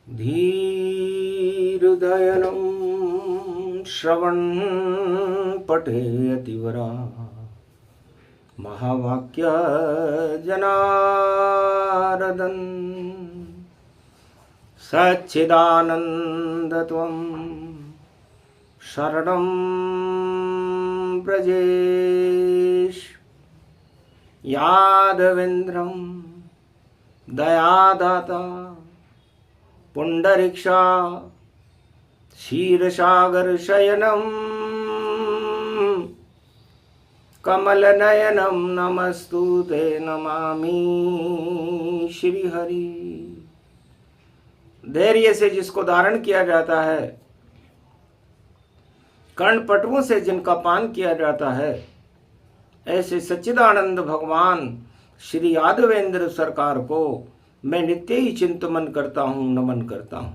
धीर्दयनं श्रवणपठेयतिवरा महावाक्यजनार्दन सच्चिदानन्दत्वं शरणं व्रजेश यादवेन्द्रं दयादाता पुंडरीक्षा क्षीरसागर शयनम कमलनयनम नमस्तुते नमामि श्रीहरि। धैर्य से जिसको धारण किया जाता है, कर्णपटुओं से जिनका पान किया जाता है, ऐसे सच्चिदानंद भगवान श्री यादवेंद्र सरकार को मैं नित्य ही चिंतन करता हूँ, नमन करता हूँ।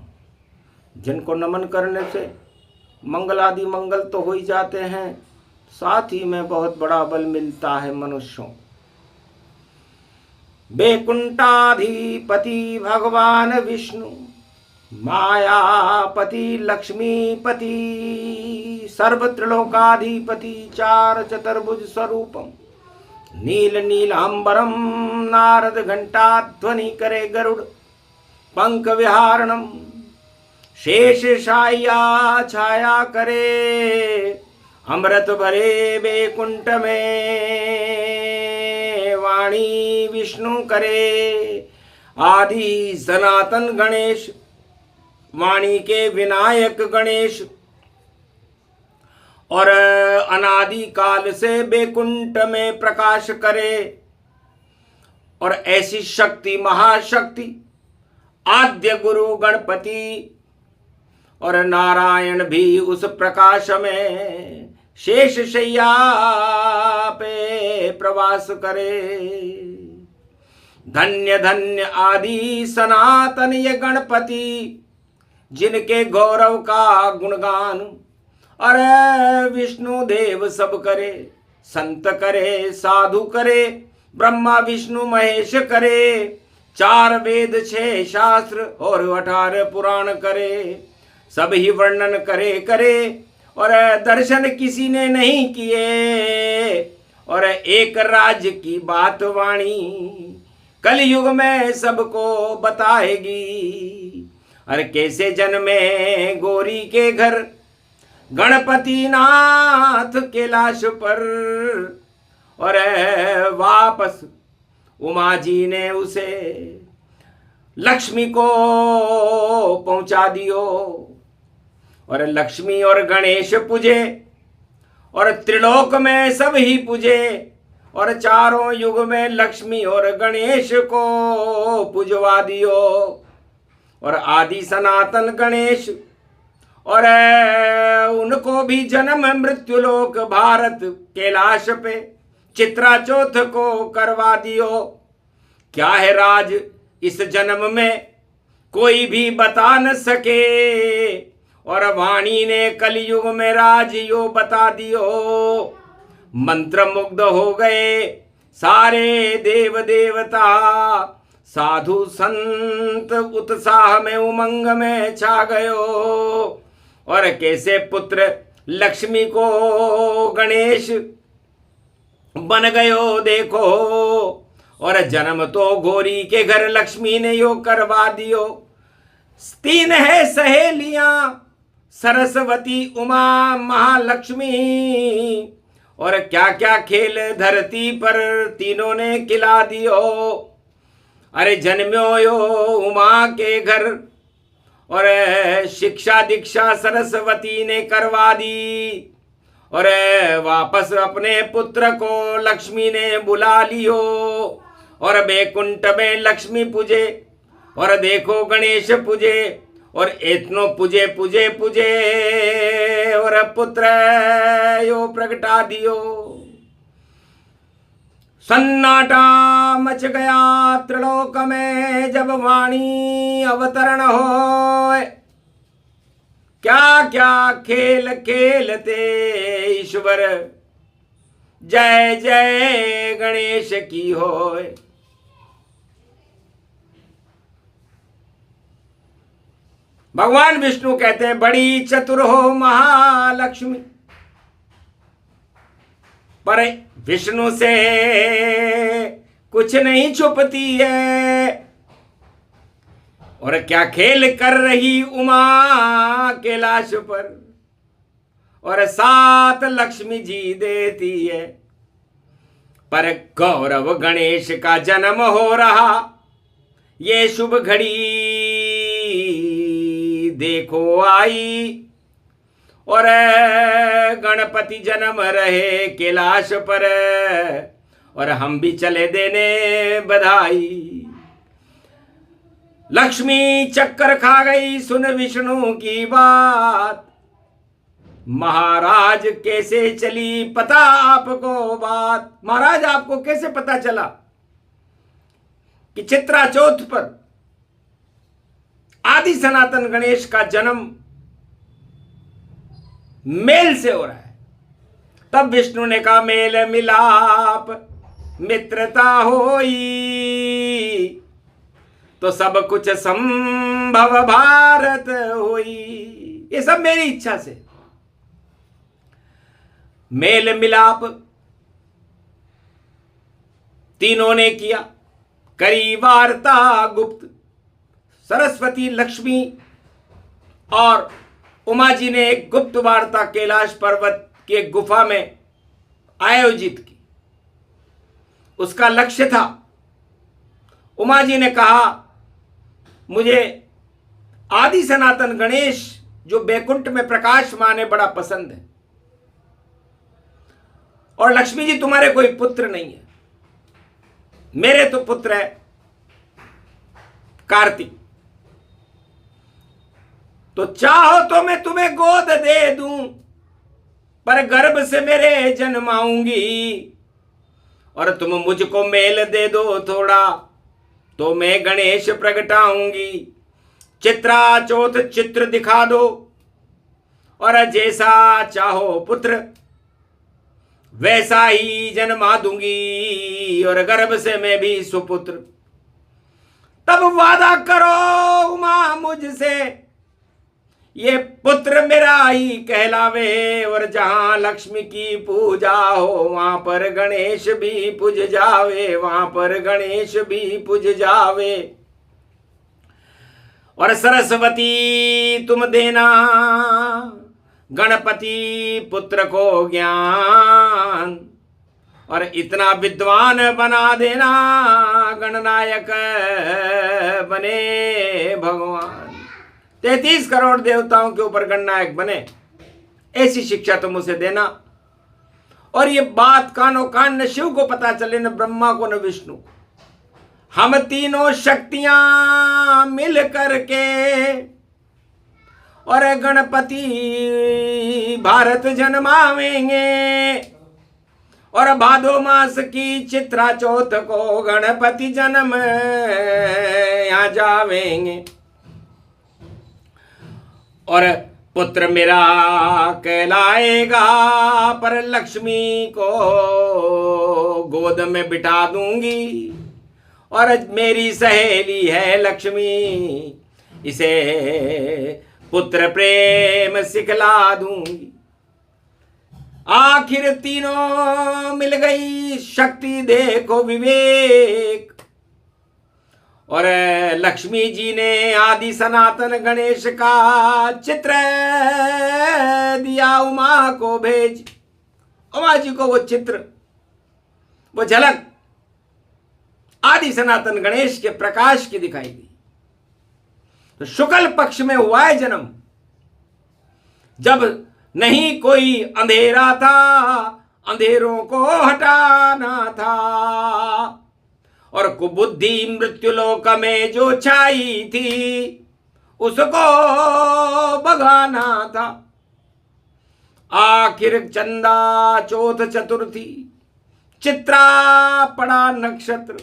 जिनको नमन करने से मंगलादि मंगल तो हो ही जाते हैं, साथ ही में बहुत बड़ा बल मिलता है मनुष्यों। वैकुंठाधिपति भगवान विष्णु, मायापति लक्ष्मीपति, सर्वत्रिलोकाधिपति, चार चतुर्भुज स्वरूपम, नील नीलांबरम नारद घंटा ध्वनि करे गरुड़ पंख विहारणम, शेष शाया छाया करे अमृत भरे वैकुंठ में, वाणी विष्णु करे आदि सनातन गणेश, वाणी के विनायक गणेश, और अनादि काल से वैकुंठ में प्रकाश करे। और ऐसी शक्ति महाशक्ति आद्य गुरु गणपति और नारायण भी उस प्रकाश में शेष शैया पे प्रवास करे। धन्य धन्य आदि सनातन ये गणपति, जिनके गौरव का गुणगान अरे विष्णु देव सब करे, संत करे, साधु करे, ब्रह्मा विष्णु महेश करे, चार वेद 6 शास्त्र और 18 पुराण करे, सब ही वर्णन करे और दर्शन किसी ने नहीं किए। और एक राज्य की बात वाणी कलयुग में सबको बताएगी। अरे कैसे जन्मे गोरी के घर गणपति नाथ कैलाश पर, और वापस उमा जी ने उसे लक्ष्मी को पहुंचा दियो। और लक्ष्मी और गणेश पूजे और त्रिलोक में सब ही पूजे, और चारों युग में लक्ष्मी और गणेश को पूजवा दियो। और आदि सनातन गणेश और उनको भी जन्म मृत्यु लोक भारत कैलाश पे चित्रा चौथ को करवा दियो। क्या है राज इस जन्म में कोई भी बता न सके, और वाणी ने कलयुग में राज यो बता दियो। मंत्र मुग्ध हो गए सारे देव देवता, साधु संत उत्साह में उमंग में छा गयो। और कैसे पुत्र लक्ष्मी को गणेश बन गयो देखो। और जन्म तो गोरी के घर लक्ष्मी ने यो करवा दियो। 3 है सहेलियां सरस्वती उमा महालक्ष्मी, और क्या क्या खेल धरती पर तीनों ने खिला दियो। अरे जन्म्यो यो उमा के घर, और शिक्षा दीक्षा सरस्वती ने करवा दी। और वापस अपने पुत्र को लक्ष्मी ने बुला लियो। और वैकुंठ में लक्ष्मी पूजे, और देखो गणेश पूजे, और इतनो पूजे पूजे पूजे, और पुत्र यो प्रगटा दियो। सन्नाटा मच गया त्रिलोक में जब वाणी अवतरण हो। क्या क्या खेल खेलते ईश्वर, जय जय गणेश की होय। भगवान विष्णु कहते हैं बड़ी चतुर हो महालक्ष्मी, पर विष्णु से कुछ नहीं छुपती है। और क्या खेल कर रही उमा कैलाश पर, और साथ लक्ष्मी जी देती है। पर गौरव गणेश का जन्म हो रहा, ये शुभ घड़ी देखो आई। और गणपति जन्म रहे कैलाश पर, और हम भी चले देने बधाई। लक्ष्मी चक्कर खा गई सुन विष्णु की बात, महाराज कैसे चली पता आपको बात। महाराज आपको कैसे पता चला कि चित्रा चौथ पर आदि सनातन गणेश का जन्म मेल से हो रहा है? तब विष्णु ने कहा मेल मिलाप मित्रता होई, तो सब कुछ संभव भारत होई। ये सब मेरी इच्छा से मेल मिलाप तीनों ने किया, करी वार्ता गुप्त। सरस्वती, लक्ष्मी और उमा जी ने एक गुप्त वार्ता कैलाश पर्वत के गुफा में आयोजित की। उसका लक्ष्य था, उमा जी ने कहा मुझे आदि सनातन गणेश जो बैकुंठ में प्रकाशमान है बड़ा पसंद है, और लक्ष्मी जी तुम्हारे कोई पुत्र नहीं है, मेरे तो पुत्र है कार्तिक, तो चाहो तो मैं तुम्हें गोद दे दूं, पर गर्भ से मेरे जन्माऊंगी। और तुम मुझको मेल दे दो थोड़ा, तो मैं गणेश प्रगटाऊंगी। चित्रा चौथ चित्र दिखा दो, और जैसा चाहो पुत्र वैसा ही जन्मा दूंगी, और गर्भ से मैं भी सुपुत्र। तब वादा करो उमा मुझसे, ये पुत्र मेरा ही कहलावे, और जहां लक्ष्मी की पूजा हो वहां पर गणेश भी पूज जावे, वहां पर गणेश भी पूज जावे। और सरस्वती तुम देना गणपति पुत्र को ज्ञान, और इतना विद्वान बना देना गणनायक बने भगवान। 33 करोड़ देवताओं के ऊपर गणनायक बने, ऐसी शिक्षा तुम उसे देना। और ये बात कानो कान न शिव को पता चले, न ब्रह्मा को न विष्णु को। हम तीनों शक्तियां मिल करके और गणपति भारत जन्मावेंगे, और भादो मास की चित्रा चौथ को गणपति जन्म यहाँ जावेंगे। और पुत्र मेरा कहलाएगा, पर लक्ष्मी को गोद में बिठा दूंगी, और मेरी सहेली है लक्ष्मी, इसे पुत्र प्रेम सिखला दूंगी। आखिर तीनों मिल गई शक्ति देखो विवेक, और लक्ष्मी जी ने आदि सनातन गणेश का चित्र दिया उमा को भेज। उमा जी को वो चित्र, वो झलक आदि सनातन गणेश के प्रकाश की दिखाई दी। तो शुक्ल पक्ष में हुआ है जन्म, जब नहीं कोई अंधेरा था, अंधेरों को हटाना था, और कुबुद्धि मृत्युलोक में जो छाई थी उसको भगाना था। आखिर चंदा चौथ चतुर्थी, चित्रा पड़ा नक्षत्र,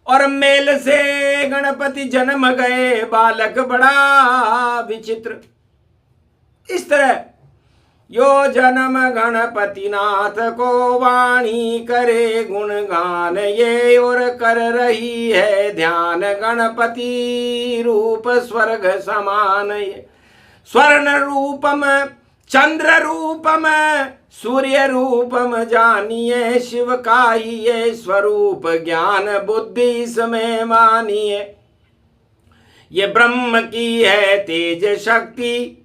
और मेल से गणपति जन्म गए, बालक बड़ा विचित्र। इस तरह यो जन्म गणपति नाथ को वाणी करे गुणगान ये और कर रही है ध्यान गणपति रूप स्वर्ग समान ये स्वर्ण रूपम चंद्र रूपम सूर्य रूपम जानिए शिव का ही ये स्वरूप ज्ञान बुद्धि इसमें मानिए ये ब्रह्म की है तेज शक्ति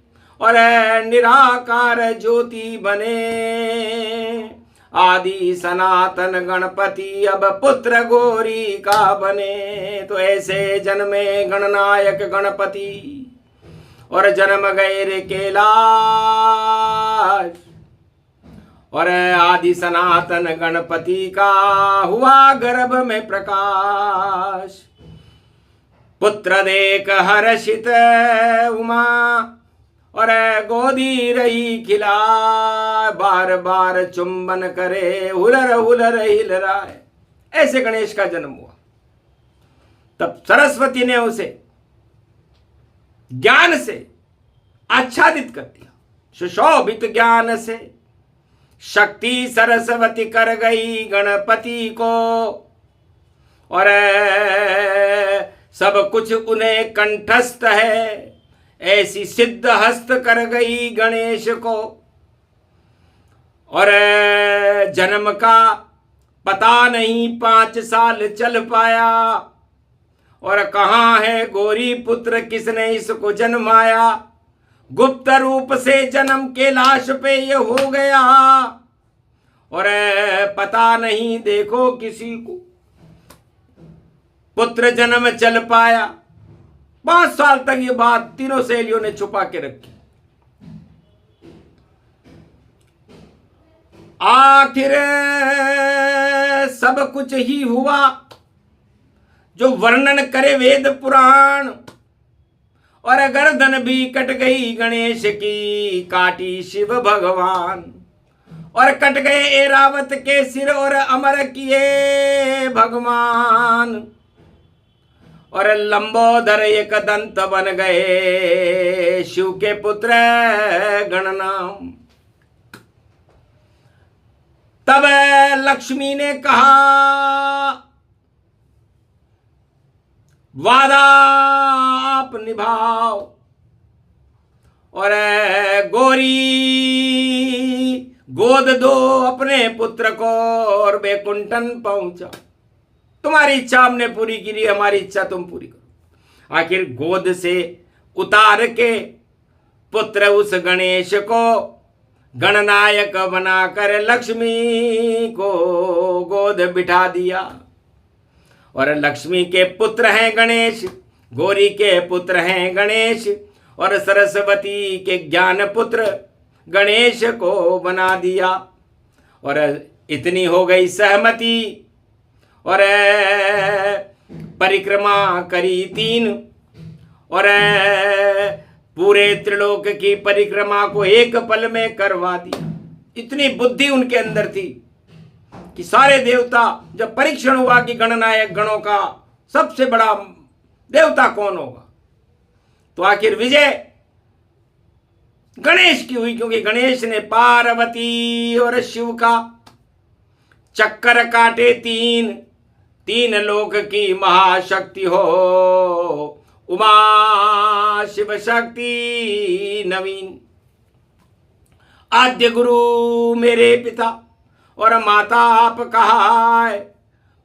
और निराकार ज्योति बने आदि सनातन गणपति अब पुत्र गौरी का बने। तो ऐसे जन्मे गणनायक गणपति और जन्म गए रे कैलाश और आदि सनातन गणपति का हुआ गर्भ में प्रकाश। पुत्र देख हर्षित उमा और गोदी रही खिला बार बार चुंबन करे हुलर हुलर हिल रहा है। ऐसे गणेश का जन्म हुआ। तब सरस्वती ने उसे ज्ञान से आच्छादित कर दिया। सुशोभित ज्ञान से शक्ति सरस्वती कर गई गणपति को और सब कुछ उन्हें कंठस्थ है। ऐसी सिद्ध हस्त कर गई गणेश को और जन्म का पता नहीं 5 साल चल पाया और कहाँ है गौरी पुत्र किसने इसको जन्माया। गुप्त रूप से जन्म के लाश पे ये हो गया और पता नहीं देखो किसी को पुत्र जन्म चल पाया। 5 साल तक ये बात तीनों सहेलियों ने छुपा के रखी। आखिर सब कुछ ही हुआ जो वर्णन करे वेद पुराण और गर्दन भी कट गई गणेश की काटी शिव भगवान और कट गए ऐरावत के सिर और अमर किए भगवान और लंबोदर एक दंत बन गए शिव के पुत्र गणनाम। तब लक्ष्मी ने कहा वादा आप निभाओ और गौरी गोद दो अपने पुत्र को और बैकुंठन पहुंचा। तुम्हारी इच्छा हमने पूरी की, हमारी इच्छा तुम पूरी करो। आखिर गोद से उतार के पुत्र उस गणेश को गणनायक बनाकर लक्ष्मी को गोद बिठा दिया और लक्ष्मी के पुत्र हैं गणेश, गौरी के पुत्र हैं गणेश और सरस्वती के ज्ञान पुत्र गणेश को बना दिया। और इतनी हो गई सहमति और परिक्रमा करी 3 और पूरे त्रिलोक की परिक्रमा को एक पल में करवा दी। इतनी बुद्धि उनके अंदर थी कि सारे देवता जब परीक्षण हुआ कि गणनायक गणों का सबसे बड़ा देवता कौन होगा तो आखिर विजय गणेश की हुई, क्योंकि गणेश ने पार्वती और शिव का चक्कर काटे 3 लोक की महाशक्ति हो उमा शिव शक्ति नवीन। आद्य गुरु मेरे पिता और माता आप कहा है,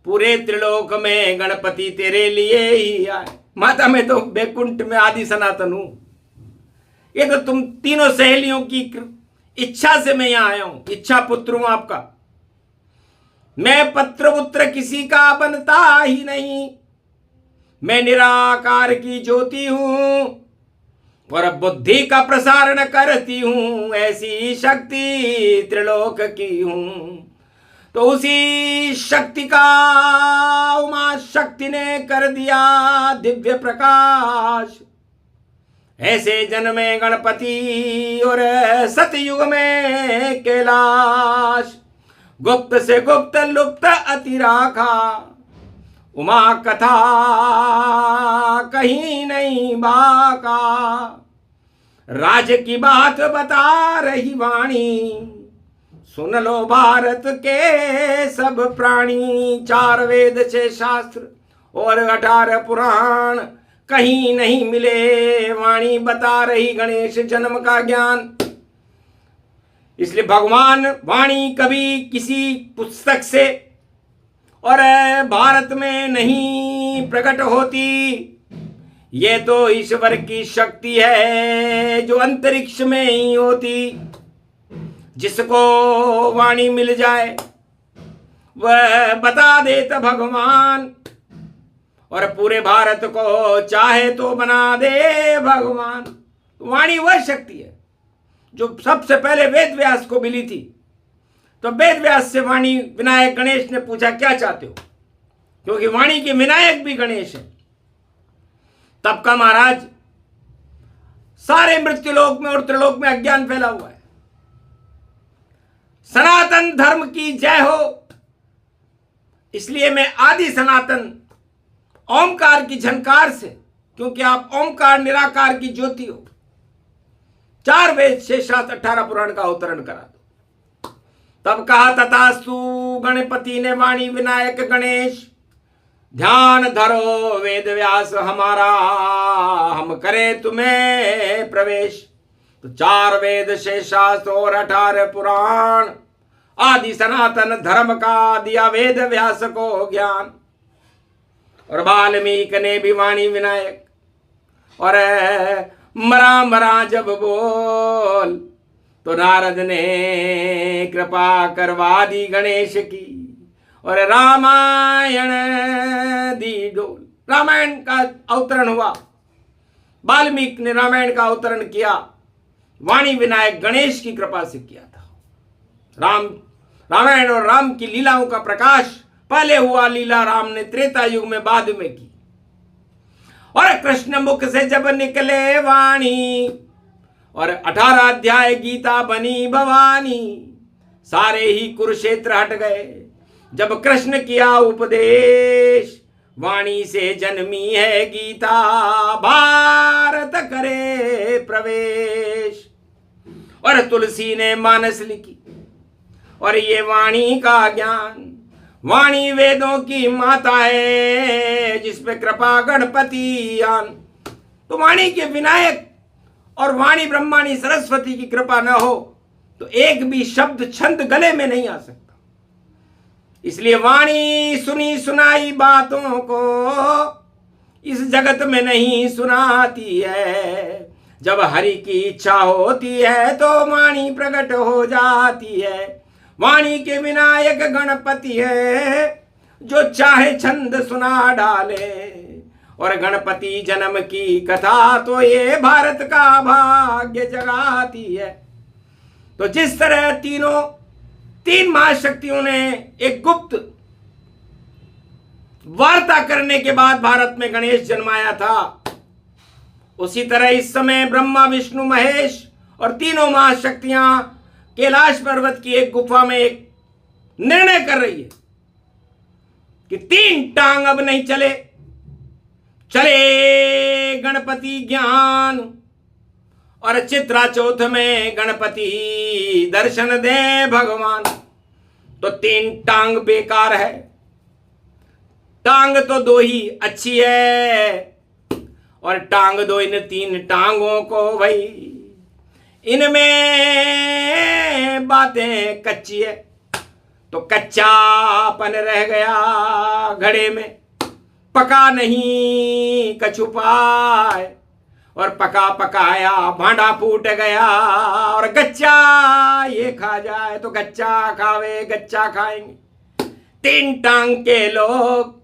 पूरे त्रिलोक में गणपति तेरे लिए ही आए। माता मैं तो बैकुंठ में आदि सनातन हूं, ये तो तुम तीनों सहेलियों की इच्छा से मैं यहां आया हूं, इच्छा पुत्र हूं आपका। मैं पत्र पुत्र किसी का बनता ही नहीं, मैं निराकार की ज्योति हूं और बुद्धि का प्रसारण करती हूं, ऐसी शक्ति त्रिलोक की हूं। तो उसी शक्ति का उमा शक्ति ने कर दिया दिव्य प्रकाश। ऐसे जन्मे गणपति और सतयुग में कैलाश, गुप्त से गुप्त लुप्त अति राखा, उमा कथा कहीं नहीं बाका। राज की बात बता रही वाणी, सुन लो भारत के सब प्राणी। 4 वेद 6 शास्त्र और 18 पुराण, कहीं नहीं मिले वाणी बता रही गणेश जन्म का ज्ञान। इसलिए भगवान वाणी कभी किसी पुस्तक से और भारत में नहीं प्रकट होती, ये तो ईश्वर की शक्ति है जो अंतरिक्ष में ही होती। जिसको वाणी मिल जाए वह बता देता भगवान, और पूरे भारत को चाहे तो बना दे भगवान। वाणी वह शक्ति है जो सबसे पहले वेद व्यास को मिली थी। तो वेद व्यास से वाणी विनायक गणेश ने पूछा क्या चाहते हो, क्योंकि वाणी के विनायक भी गणेश है। तब का महाराज सारे मृत्युलोक में और त्रिलोक में अज्ञान फैला हुआ है। सनातन धर्म की जय हो। इसलिए मैं आदि सनातन ओमकार की झनकार से, क्योंकि आप ओमकार निराकार की ज्योति हो, 4 वेद 6 शास्त्र 18 पुराण का अवतरण करा दो। तब कहा तथास्तु गणपति ने वाणी विनायक गणेश, ध्यान धरो वेद व्यास हमारा, हम करें तुम्हें प्रवेश। तो 4 वेद 6 शास्त्र और 18 पुराण, आदि सनातन धर्म का दिया वेद व्यास को ज्ञान। और वाल्मीकि ने भी वाणी विनायक, और मरा मरा जब बोल, तो नारद ने कृपा करवा दी गणेश की, और रामायण दी डोल। रामायण का अवतरण हुआ, वाल्मीकि ने रामायण का अवतरण किया, वाणी विनायक गणेश की कृपा से किया था। रामायण और राम की लीलाओं का प्रकाश पहले हुआ लीला राम ने त्रेता युग में बाद में की। और कृष्ण मुख से जब निकले वाणी, और 18 अध्याय गीता बनी भवानी। सारे ही कुरुक्षेत्र हट गए जब कृष्ण किया उपदेश, वाणी से जन्मी है गीता भारत करे प्रवेश। और तुलसी ने मानस लिखी, और ये वाणी का ज्ञान, वाणी वेदों की माता है जिस पे कृपा गणपति आन। तो वाणी के विनायक और वाणी ब्रह्माणी सरस्वती की कृपा न हो तो एक भी शब्द छंद गले में नहीं आ सकता। इसलिए वाणी सुनी सुनाई बातों को इस जगत में नहीं सुनाती है। जब हरि की इच्छा होती है तो वाणी प्रकट हो जाती है। वाणी के विनायक गणपति है जो चाहे छंद सुना डाले। और गणपति जन्म की कथा तो ये भारत का भाग्य जगाती है। तो जिस तरह तीन महाशक्तियों ने एक गुप्त वार्ता करने के बाद भारत में गणेश जन्माया था, उसी तरह इस समय ब्रह्मा विष्णु महेश और तीनों महाशक्तियां कैलाश पर्वत की एक गुफा में एक निर्णय कर रही है कि 3 टांग अब नहीं चले गणपति ज्ञान। और चित्रा चौथ में गणपति दर्शन दे भगवान। तो 3 टांग बेकार है, टांग तो 2 ही अच्छी है। और टांग 2 इन 3 टांगों को भाई इनमें बातें कच्ची है। तो कच्चापन रह गया घड़े में, पका नहीं कछु पाए। और पका पकाया भांडा फूट गया। और गच्चा ये खा जाए तो गच्चा खावे गच्चा खाएंगे 3 टांग के लोग।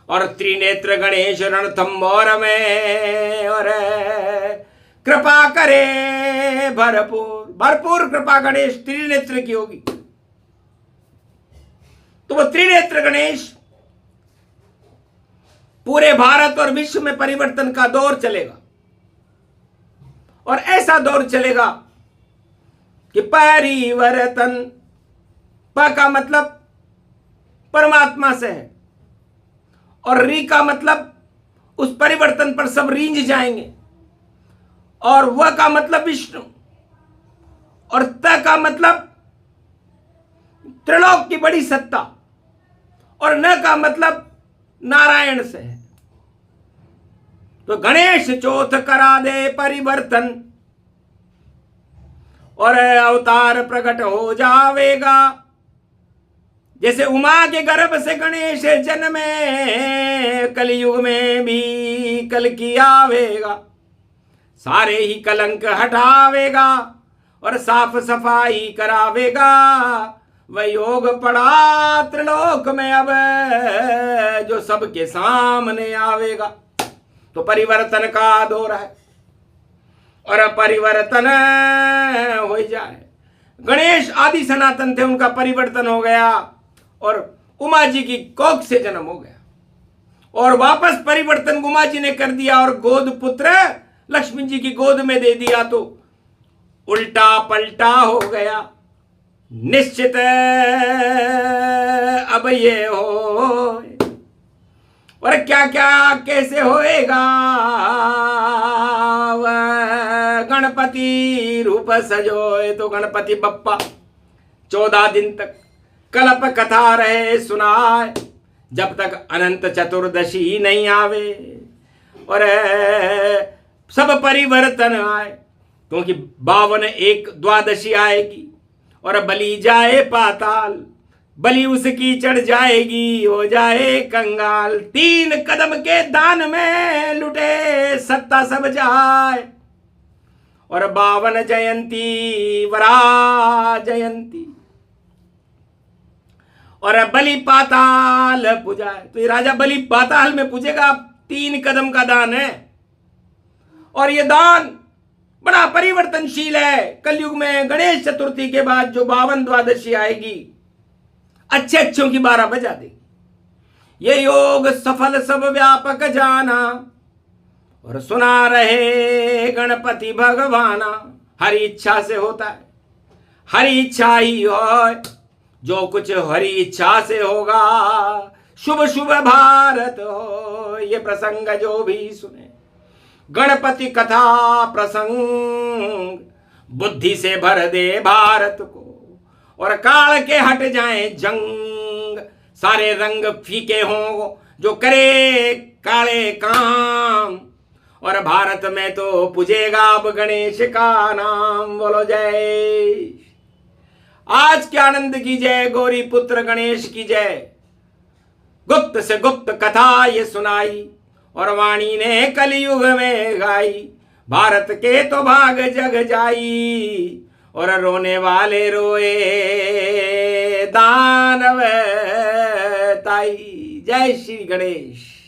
और त्रिनेत्र गणेश रणथंबोर में और कृपा करे भरपूर भरपूर कृपा गणेश त्रिनेत्र की होगी। तो वो त्रिनेत्र गणेश पूरे भारत और विश्व में परिवर्तन का दौर चलेगा। और ऐसा दौर चलेगा कि परिवर्तन, प का मतलब परमात्मा से है और री का मतलब उस परिवर्तन पर सब रींझ जाएंगे। और व का मतलब विष्णु, और त का मतलब त्रिलोक की बड़ी सत्ता, और न का मतलब नारायण से है। तो गणेश चौथ करा दे परिवर्तन और अवतार प्रकट हो जावेगा। जैसे उमा के गर्भ से गणेश जन्मे, कलयुग में भी कल की आवेगा। सारे ही कलंक हटावेगा और साफ सफाई करावेगा। वह योग पड़ा त्रिलोक में अब जो सबके सामने आवेगा। तो परिवर्तन का दौर है और परिवर्तन हो जाए। गणेश आदि सनातन थे, उनका परिवर्तन हो गया और उमा जी की कोख से जन्म हो गया, और वापस परिवर्तन उमा जी ने कर दिया और गोद पुत्र लक्ष्मी जी की गोद में दे दिया। तो उल्टा पलटा हो गया। निश्चित अब ये हो, और क्या क्या कैसे होएगा। गणपति रूप सजोए, तो गणपति बप्पा 14 दिन तक कल्प कथा रहे सुनाए, जब तक अनंत चतुर्दशी नहीं आवे और सब परिवर्तन आए। क्योंकि 52 एक द्वादशी आएगी और बलि जाए पाताल, बलि उसकी चढ़ जाएगी, हो जाए कंगाल। 3 कदम के दान में लुटे सत्ता सब जाए, और 52 जयंती वरा जयंती और बलि पाताल पूजाए। तो ये राजा बलि पाताल में पूजेगा। 3 कदम का दान है, और ये दान बड़ा परिवर्तनशील है। कलयुग में गणेश चतुर्थी के बाद जो 52 द्वादशी आएगी, अच्छे अच्छों की 12 बजा देगी। ये योग सफल सब व्यापक जाना, और सुना रहे गणपति भगवाना। हरि इच्छा से होता है, हरि इच्छा ही हो, जो कुछ हरि इच्छा से होगा। शुभ शुभ भारत हो, ये प्रसंग जो भी सुने। गणपति कथा प्रसंग बुद्धि से भर दे भारत को, और काल के हट जाए जंग। सारे रंग फीके हों जो करे काले काम, और भारत में तो पूजेगा अब गणेश का नाम। बोलो जय। आज के आनंद की जय, गौरी पुत्र गणेश की जय। गुप्त से गुप्त कथा ये सुनाई, और वाणी ने कलयुग में गाई। भारत के तो भाग जग जाई, और रोने वाले रोए दानव ताई। जय श्री गणेश।